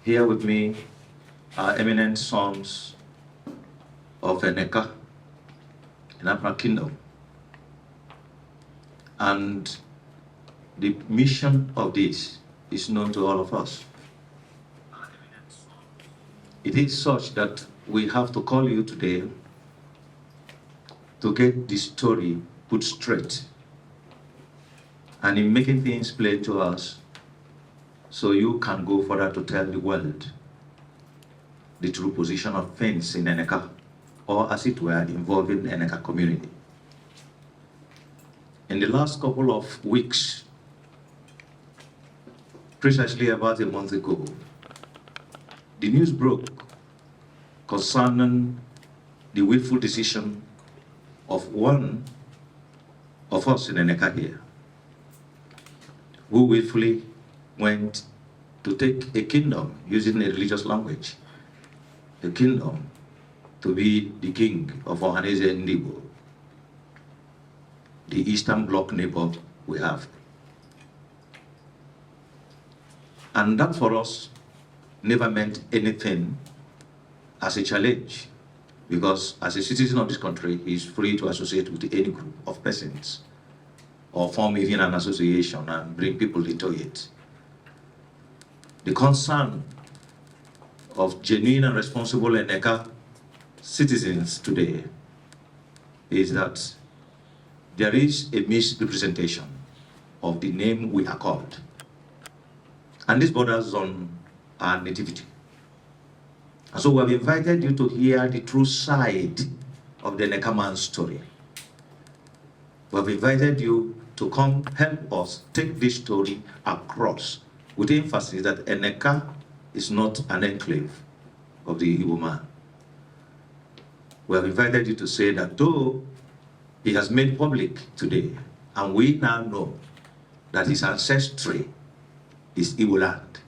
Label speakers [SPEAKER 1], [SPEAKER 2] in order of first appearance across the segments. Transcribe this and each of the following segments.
[SPEAKER 1] Here with me are eminent sons of Eneka in Afra Kingdom. And the mission of this is known to all of us. It is such that we have to call you today to get the story put straight, and in making things plain to us, so you can go further to tell the world the true position of things in Eneka, or as it were, involving the Eneka community. In the last couple of weeks, precisely about a month ago, the news broke concerning the willful decision of one of us in Eneka here, who willfully went to take a kingdom, using a religious language, a kingdom to be the king of Ohanaeze Ndigbo, the Eastern Bloc neighbor we have. And that for us never meant anything as a challenge, because as a citizen of this country, he is free to associate with any group of persons or form even an association and bring people into it. The concern of genuine and responsible Eneka citizens today is that there is a misrepresentation of the name we are called. And this borders on our nativity. And so we have invited you to hear the true side of the Eneka man's story. We have invited you to come help us take this story across with emphasis that Eneka is not an enclave of the Igbo man. We have invited you to say that though he has made public today, and we now know that his ancestry is Igbo land,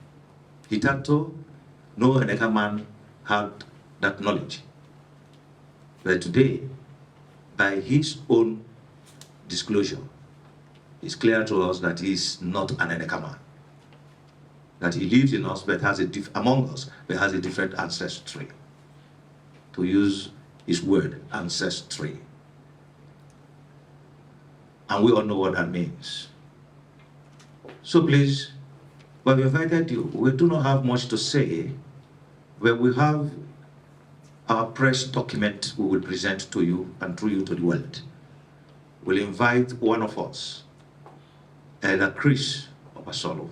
[SPEAKER 1] hitherto no Eneka man had that knowledge. But today, by his own disclosure, it's clear to us that he is not an Eneka man, that he lives in us, but has among us, but has a different ancestry. To use his word, ancestry. And we all know what that means. So please, we have invited you. We do not have much to say, but we have our press document we will present to you and through you to the world. We'll invite one of us, Ikwerres Are.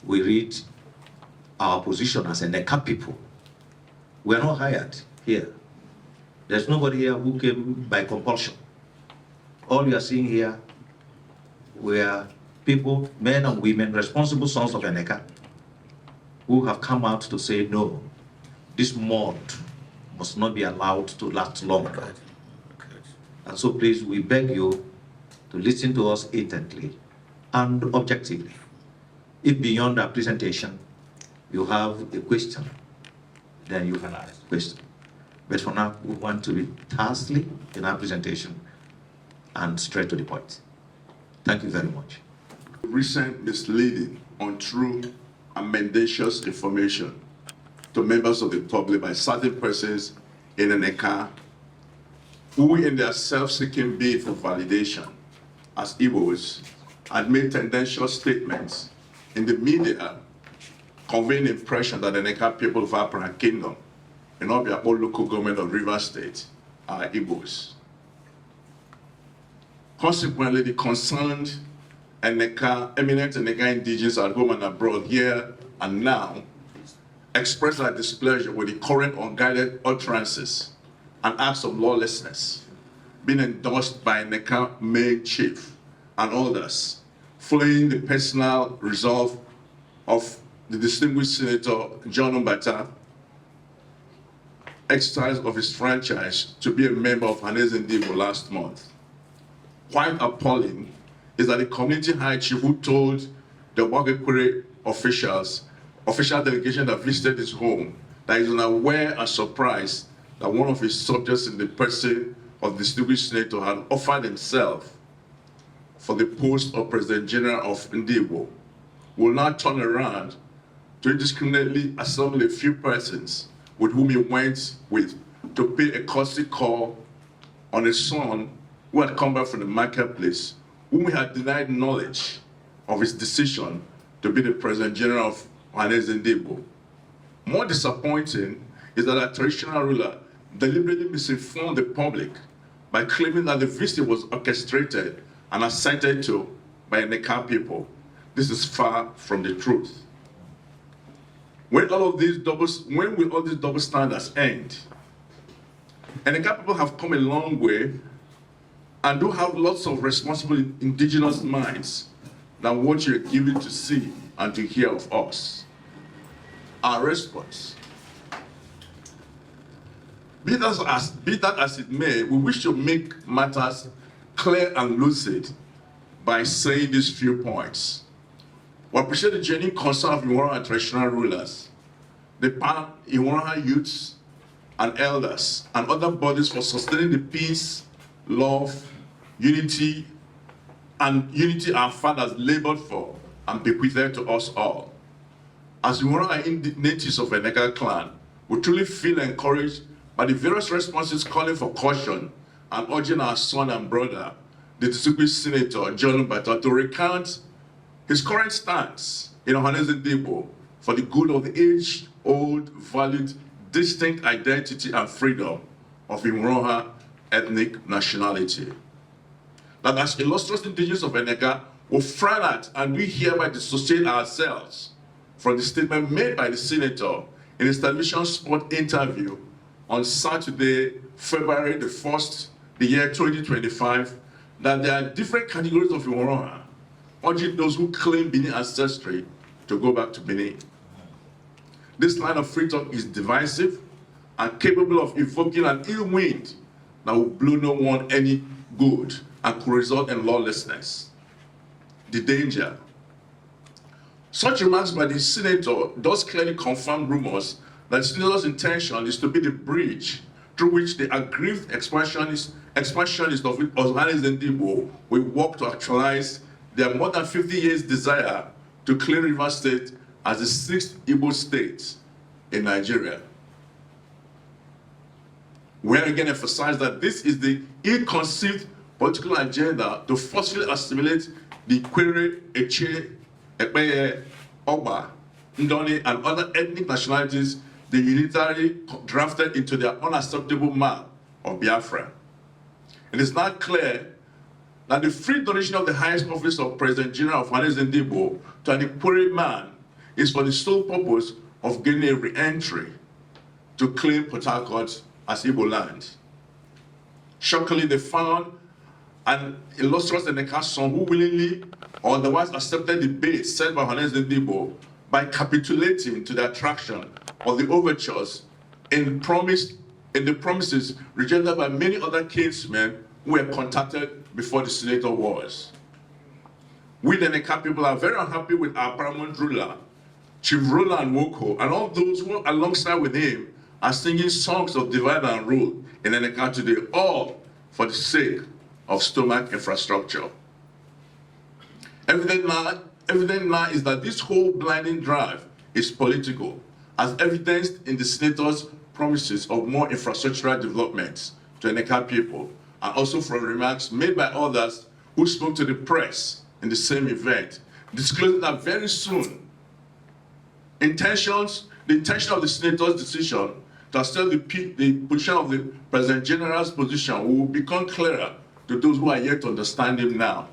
[SPEAKER 1] We read our position as Eneka people. We are not hired here. There's nobody here who came by compulsion. All you are seeing here were people, men and women, responsible sons of Eneka, who have come out to say, no, this mud must not be allowed to last longer. And so please, we beg you to listen to us intently and objectively. If beyond our presentation, you have a question, then you can ask the question. But for now, we want to be tersely in our presentation and straight to the point. Thank you very much.
[SPEAKER 2] Recent misleading, untrue, and mendacious information to members of the public by certain persons in Eneka, who in their self-seeking bid for validation as Igbos had made tendentious statements in the media conveying the impression that the Eneka people of Afra Kingdom and all the local government of Rivers State are Igbos. Consequently, the concerned Eneka, eminent Eneka indigenous at home and abroad, here and now, express their displeasure with the current unguided utterances and acts of lawlessness being endorsed by Eneka main chief and others, following the personal resolve of the distinguished Senator General Mbata, exercise of his franchise to be a member of Ohanaeze Ndigbo last month. Quite appalling is that the community high chief who told the Wakekere official delegation that visited his home, that he is unaware and surprised that one of his subjects in the person of the distinguished senator had offered himself for the post of President General of Ndigbo, will now turn around to indiscriminately assemble a few persons with whom he went with to pay a courtesy call on a son who had come back from the marketplace, whom he had denied knowledge of his decision to be the President General of Ohanaeze Ndigbo. More disappointing is that a traditional ruler deliberately misinformed the public by claiming that the visit was orchestrated and assented to by Eneka people. This is far from the truth. When will all these double standards end? Eneka people have come a long way and do have lots of responsible indigenous minds than what you're given to see and to hear of us. Our response. Be that as it may, we wish to make matters clear and lucid by saying these few points. We appreciate the genuine concern of Iwara and traditional rulers, the Pan-Iwara youths and elders, and other bodies for sustaining the peace, love, unity our fathers labored for and bequeathed to us all. As Iwara and natives of Eneka clan, we truly feel encouraged by the various responses calling for caution and urging our son and brother, the distinguished Senator Azuta Mbata, to recount his current stance in Ohanaeze Ndigbo for the good of the age-old, valued, distinct identity and freedom of Iwara ethnic nationality. That as illustrious indigenous of Eneka, we frown at and we hereby dissociate ourselves from the statement made by the Senator in his television spot interview on Saturday, February the 1st, the year 2025, that there are different categories of Iwara, urging those who claim Benin ancestry to go back to Benin. This line of free talk is divisive and capable of evoking an ill wind that will blow no one any good and could result in lawlessness. The danger. Such remarks by the Senator does clearly confirm rumors that the Senator's intention is to be the bridge through which the aggrieved expansionist of Ohanaeze Ndigbo will work to actualize their more than 50 years desire to claim Rivers State as the 6th Igbo state in Nigeria. We again emphasize that this is the ill-conceived political agenda to forcefully assimilate the Ikwerres, Ekpeye, Oba, Ndoni, and other ethnic nationalities they unitarily drafted into their unacceptable map of Biafra. It is now clear that the free donation of the highest office of President General Ohanaeze Ndigbo to an Ikwerre man is for the sole purpose of gaining a re-entry to claim Port Harcourt as Igbo land. Shockingly, they found an illustrious Eneka son who willingly or otherwise accepted the bait set by Ohanaeze Ndigbo by capitulating to the attraction of the overtures in the promises rejected by many other kinsmen who were contacted before the Senator was. We, the Eneka people, are very unhappy with our paramount ruler, Chief Roland Woko, and all those who, alongside with him, are singing songs of divide and rule in Eneka today, all for the sake of stomach infrastructure. Evident now is that this whole blinding drive is political, as evidenced in the Senator's promises of more infrastructural developments to Eneka people, and also from remarks made by others who spoke to the press in the same event, disclosing that very soon, the intention of the Senator's decision to accept the position of the President General's position will become clearer to those who are yet to understand him now.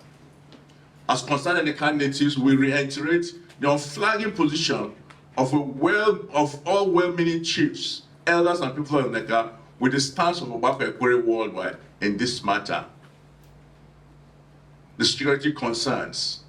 [SPEAKER 2] As concerned Eneka natives, we reiterate the unflagging position of all well-meaning chiefs, elders, and people of Eneka with the stance of Fubara Replies Worldwide in this matter. The security concerns.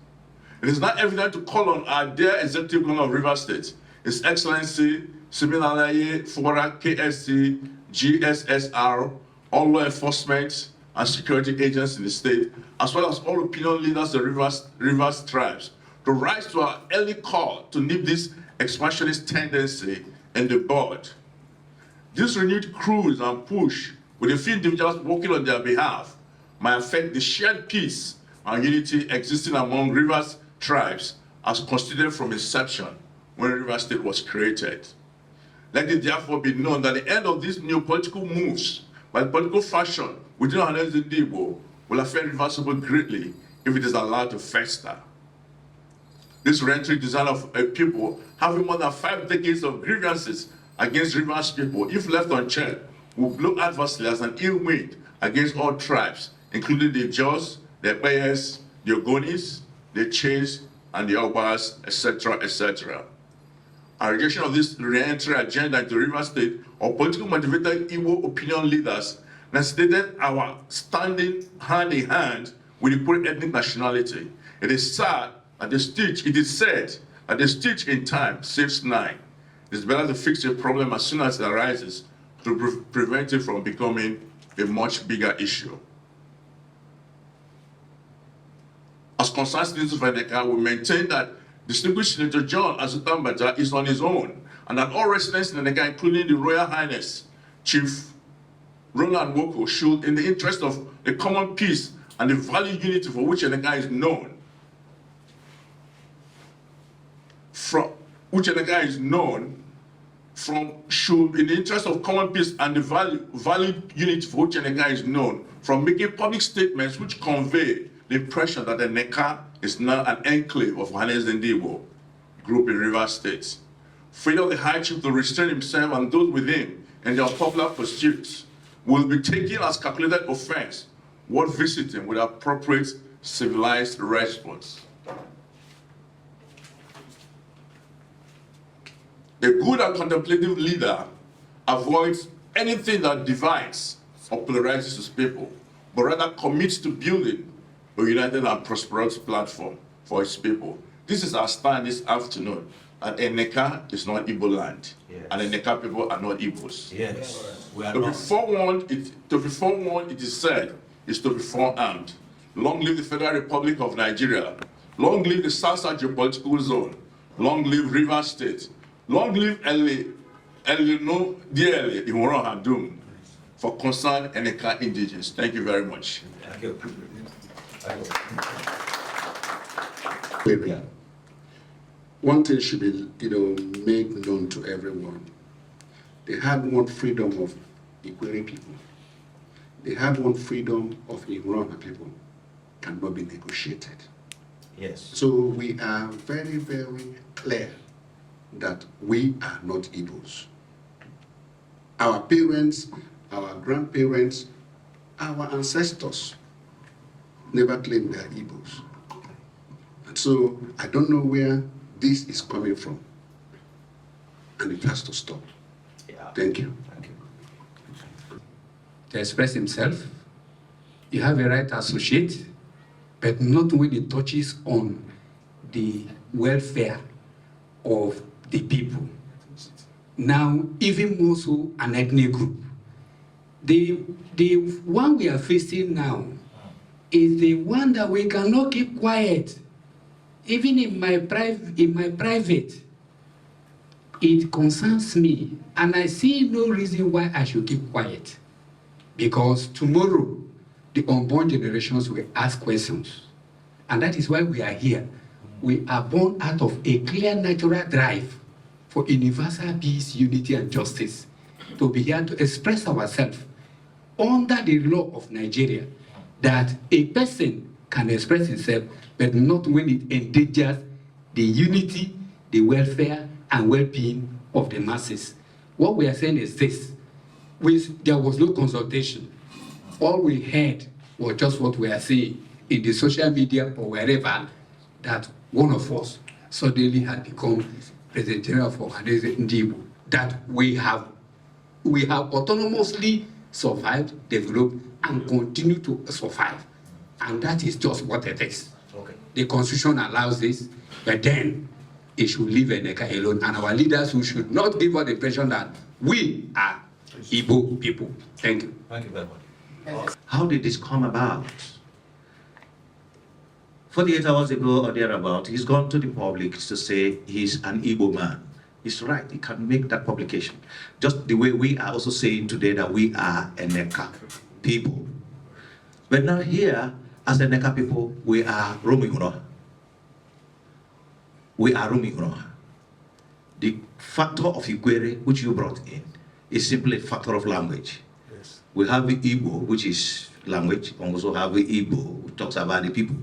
[SPEAKER 2] It is not evident to call on our dear Executive Governor of Rivers State, His Excellency Siminalayi, Fubara KSC, GSSR, all law enforcement and security agents in the state, as well as all opinion leaders of Rivers tribes, to rise to our early call to nip this expansionist tendency in the bud. This renewed cruise and push with a few individuals working on their behalf might affect the shared peace and unity existing among Rivers tribes as considered from inception when Rivers State was created. Let it therefore be known that the end of these new political moves by political faction within Ohanaeze Ndigbo will affect Rivers State greatly if it is allowed to fester. This re-entry design of a people having more than 5 decades of grievances against Rivers people, if left unchecked, will blow adversely as an ill wind against all tribes, including the Jaws, the Ekwerres, the Ogonis, the Chase, and the Obas, etc., etc. Our rejection of this re-entry agenda into Rivers State or political motivated Igbo opinion leaders necessitated our standing hand in hand with the ethnic nationality. It is sad that it is said that the stitch in time saves 9. It is better to fix a problem as soon as it arises to prevent it from becoming a much bigger issue. As concerns citizens of Eneka, we maintain that Distinguished Senator John Azuta Mbata is on his own, and that all residents in Eneka, including the Royal Highness Chief Roland Woko, should, in the interest of the common peace and the value unity for which Eneka is known, should, in the interest of common peace and the value unity for which Eneka is known, from making public statements which convey the impression that Eneka is now an enclave of Ohanaeze Ndigbo group in Rivers State. Freedom of the High Chief to restrain himself and those with him in their popular pursuits will be taken as calculated offense worth visiting with appropriate civilized response. A good and contemplative leader avoids anything that divides or polarizes his people, but rather commits to building a united and prosperous platform for his people. This is our stand this afternoon. And Eneka is not Igbo land. Yes. And Eneka people are not Igbos.
[SPEAKER 3] Yes. We are
[SPEAKER 2] to
[SPEAKER 3] not.
[SPEAKER 2] be forewarned, it is said, is to be forearmed. Long live the Federal Republic of Nigeria. Long live the South-South geopolitical zone. Long live Rivers State. Long live Elino Diele Imoro Hadum for concerned Eneka indigenous. Thank you very much.
[SPEAKER 3] Thank you.
[SPEAKER 4] One thing should be, made known to everyone. The hard-won freedom of Ikwerre people, the hard-won freedom of Igbo people cannot be negotiated.
[SPEAKER 3] Yes.
[SPEAKER 4] So we are very, very clear that we are not Igbos. Our parents, our grandparents, our ancestors never claimed they are Igbos. And so I don't know where this is coming from. And it has to stop.
[SPEAKER 3] Yeah.
[SPEAKER 4] Thank you.
[SPEAKER 3] Thank you.
[SPEAKER 5] To express himself, you have a right to associate, but not when it touches on the welfare of the people. Now, even more so, an ethnic group. The one we are facing now is the one that we cannot keep quiet. Even in my private, it concerns me, and I see no reason why I should keep quiet. Because tomorrow, the unborn generations will ask questions. And that is why we are here. We are born out of a clear natural drive for universal peace, unity, and justice, to be here to express ourselves under the law of Nigeria, that a person can express himself, but not when it endangers the unity, the welfare, and well-being of the masses. What we are saying is this: there was no consultation. All we heard was just what we are saying in the social media or wherever, that one of us suddenly had become President General for Ohanaeze Ndigbo, that we have autonomously survived, developed, and continue to survive. And that is just what it is.
[SPEAKER 3] Okay.
[SPEAKER 5] The Constitution allows this, but then it should leave Eneka alone, and our leaders who should not give us the impression that we are Igbo people. Thank you.
[SPEAKER 3] Thank you very much.
[SPEAKER 1] How did this come about? 48 hours ago or thereabout, he's gone to the public to say he's an Igbo man. He's right, he can make that publication. Just the way we are also saying today that we are Eneka people. But now here, as Eneka people, we are Romihuro. We are Romihuro. The factor of Ikwere, which you brought in, is simply a factor of language.
[SPEAKER 3] Yes.
[SPEAKER 1] We have the Igbo, which is language, and also have the Igbo, which talks about the people.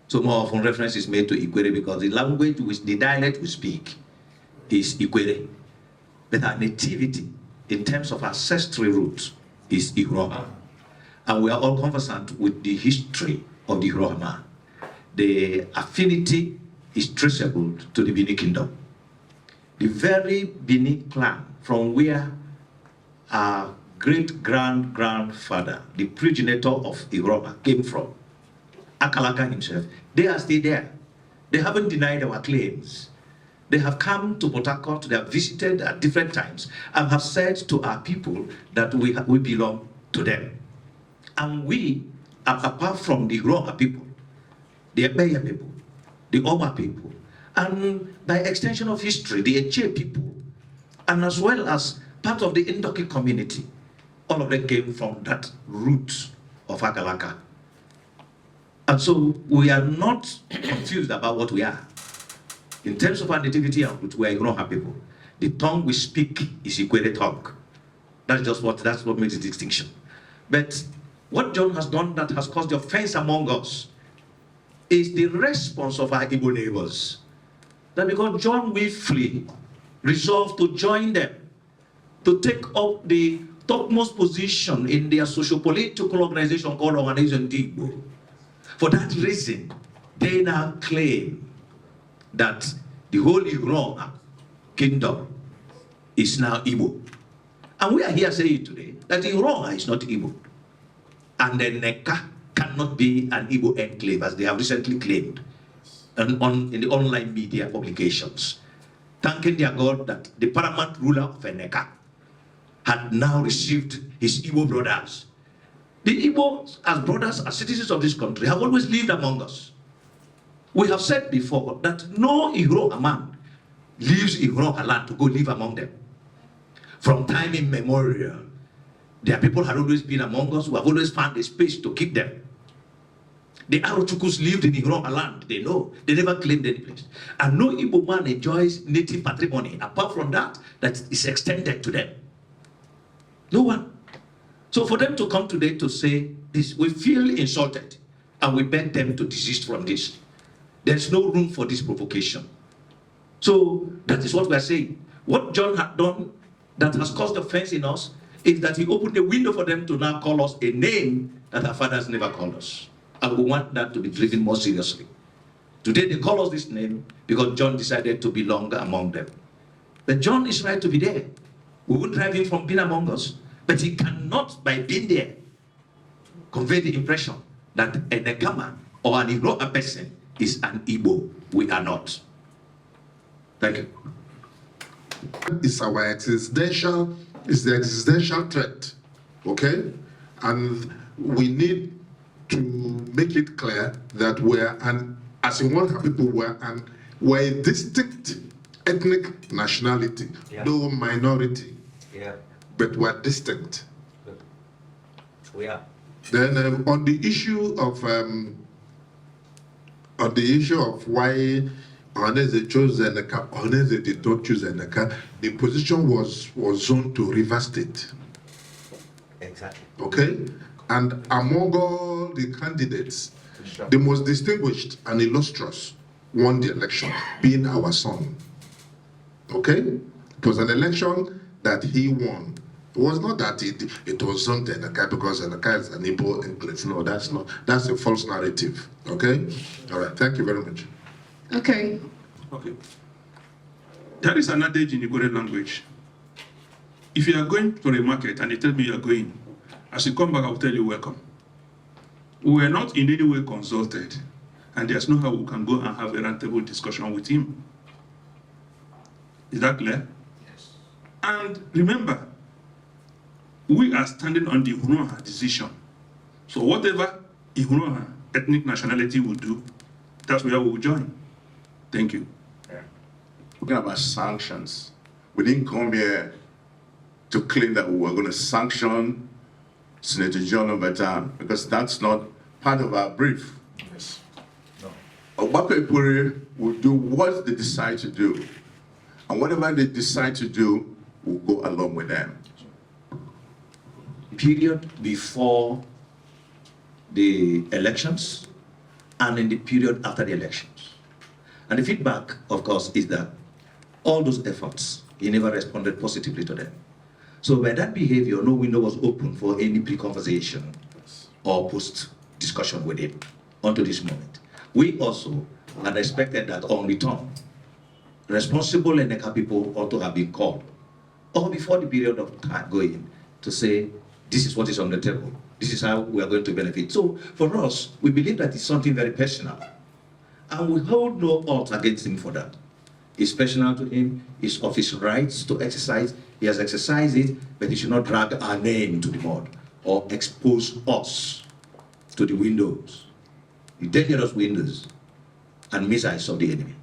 [SPEAKER 1] So more often reference is made to Ikwere because the language, the dialect we speak is Ikwere. But our nativity, in terms of ancestral roots, is Iroha. And we are all conversant with the history of the Iroha. The affinity is traceable to the Benin Kingdom. The very Benin clan from where our great-grandfather, the progenitor of Iroha, came from, Akalaka himself, they are still there. They haven't denied our claims. They have come to Port Harcourt, they have visited at different times, and have said to our people that we belong to them. And we, apart from the Iroha people, the Ebeya people, the Oma people, and by extension of history, the Eche people, and as well as part of the Indoki community, all of them came from that root of Akalaka. And so we are not confused about what we are. In terms of our nativity and root, we are Iroha people. The tongue we speak is Ikwere tongue. That's what makes the distinction. But what John has done that has caused the offense among us is the response of our Igbo neighbors. That because John willfully resolved to join them, to take up the topmost position in their socio-political organization called Ohanaeze Ndigbo. For that reason, they now claim that the whole Igbo kingdom is now Igbo. And we are here saying today that Igbo is not Igbo. And the Eneka cannot be an Igbo enclave, as they have recently claimed in the online media publications, thanking their God that the paramount ruler of Eneka had now received his Igbo brothers. The Igbos, as brothers, as citizens of this country, have always lived among us. We have said before that no Igbo man leaves Igbo land to go live among them. From time immemorial, their people had always been among us. We have always found a space to keep them. The Arochukus lived in Igbo land, they know. They never claimed any place. And no Igbo man enjoys native patrimony, apart from that is extended to them. No one. So for them to come today to say this, we feel insulted, and we beg them to desist from this. There's no room for this provocation. So that is what we are saying. What John had done that has caused offense in us is that he opened a window for them to now call us a name that our fathers never called us. And we want that to be driven more seriously. Today they call us this name because John decided to belong among them. But John is right to be there. We won't drive him from being among us, but he cannot, by being there, convey the impression that a Nekama or an Igbo person is an Igbo. We are not. Thank you.
[SPEAKER 6] It's the existential threat, okay? And we need to make it clear that as in one people, we're a distinct ethnic nationality, no minority, but we're distinct.
[SPEAKER 3] We are.
[SPEAKER 6] Then on the issue of why Ohaneze chose Eneka, Ohaneze did not choose Eneka, the position was zoned to River State.
[SPEAKER 3] Exactly.
[SPEAKER 6] Okay? And among all the candidates, the most distinguished and illustrious won the election, being our son. Okay? It was an election that he won. It was not that it was zoned to Eneka because Eneka is an Igbo enclave. No, that's a false narrative. Okay? All right, thank you very much.
[SPEAKER 7] Okay.
[SPEAKER 8] Okay. There is an adage in Igbo language. If you are going to a market and you tell me you are going, as you come back, I will tell you welcome. We were not in any way consulted, and there's no how we can go and have a roundtable discussion with him. Is that clear?
[SPEAKER 3] Yes.
[SPEAKER 8] And remember, we are standing on the Ihunoha decision. So whatever Ihunoha ethnic nationality will do, that's where we will join. Thank you.
[SPEAKER 2] Talking about sanctions, we didn't come here to claim that we were going to sanction Senator General Mbata, because that's not part of our brief.
[SPEAKER 3] Yes. No.
[SPEAKER 2] Ogbako Ikwerre will do what they decide to do. And whatever they decide to do, we'll go along with them.
[SPEAKER 1] Period before the elections and in the period after the elections. And the feedback, of course, is that all those efforts, he never responded positively to them. So by that behavior, no window was open for any pre-conversation or post-discussion with him until this moment. We also had expected that on return, responsible Eneka people ought to have been called, or before the period of time going, to say, this is what is on the table. This is how we are going to benefit. So for us, we believe that it's something very personal. And we hold no ought against him for that. It's personal to him, it's of his rights to exercise. He has exercised it, but he should not drag our name into the mud or expose us to the windows, the dangerous windows and missiles of the enemy.